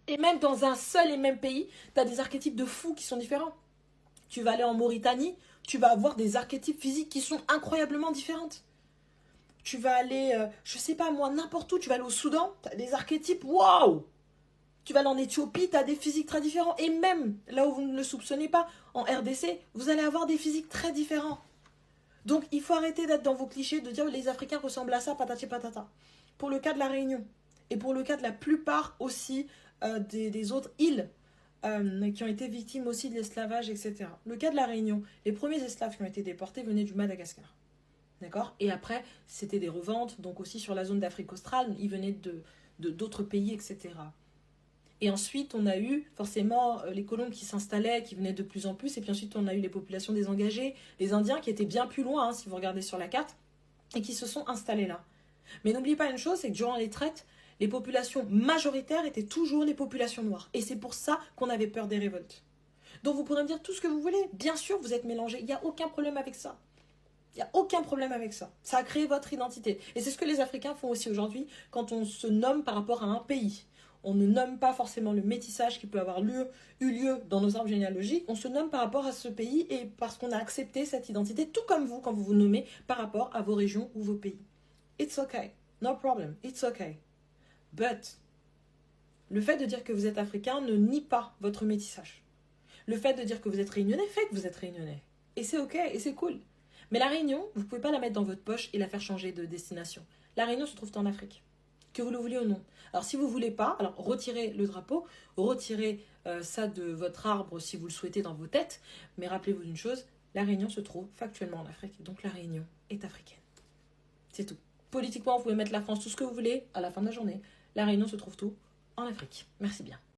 Et même dans un seul et même pays, tu as des archétypes de fous qui sont différents. Tu vas aller en Mauritanie, tu vas avoir des archétypes physiques qui sont incroyablement différentes. Tu vas aller, je sais pas moi, n'importe où, tu vas aller au Soudan, tu as des archétypes, waouh. Tu vas aller en Éthiopie, tu as des physiques très différents. Et même là où vous ne le soupçonnez pas, en RDC, vous allez avoir des physiques très différents. Donc il faut arrêter d'être dans vos clichés, de dire les Africains ressemblent à ça, patati patata. Pour le cas de la Réunion, et pour le cas de la plupart aussi des autres îles qui ont été victimes aussi de l'esclavage, etc. Le cas de la Réunion, les premiers esclaves qui ont été déportés venaient du Madagascar. D'accord. Et après, c'était des reventes, donc aussi sur la zone d'Afrique australe, ils venaient d'autres pays, etc. Et ensuite, on a eu forcément les colons qui s'installaient, qui venaient de plus en plus. Et puis ensuite, on a eu les populations désengagées, les Indiens qui étaient bien plus loin, hein, si vous regardez sur la carte, et qui se sont installés là. Mais n'oubliez pas une chose, c'est que durant les traites, les populations majoritaires étaient toujours les populations noires. Et c'est pour ça qu'on avait peur des révoltes. Donc vous pourrez me dire tout ce que vous voulez. Bien sûr, vous êtes mélangés. Il n'y a aucun problème avec ça. Il n'y a aucun problème avec ça. Ça a créé votre identité. Et c'est ce que les Africains font aussi aujourd'hui quand on se nomme par rapport à un pays. On ne nomme pas forcément le métissage qui peut avoir eu lieu dans nos arbres généalogiques. On se nomme par rapport à ce pays et parce qu'on a accepté cette identité, tout comme vous quand vous vous nommez par rapport à vos régions ou vos pays. It's okay. No problem. It's okay. But, le fait de dire que vous êtes africain ne nie pas votre métissage. Le fait de dire que vous êtes réunionnais fait que vous êtes réunionnais. Et c'est ok, et c'est cool. Mais la Réunion, vous ne pouvez pas la mettre dans votre poche et la faire changer de destination. La Réunion se trouve en Afrique. Que vous le vouliez ou non. Alors si vous ne voulez pas, alors retirez le drapeau, retirez ça de votre arbre si vous le souhaitez dans vos têtes, mais rappelez-vous d'une chose, la Réunion se trouve factuellement en Afrique, donc la Réunion est africaine. C'est tout. Politiquement, vous pouvez mettre la France tout ce que vous voulez, à la fin de la journée, la Réunion se trouve tout en Afrique. Merci bien.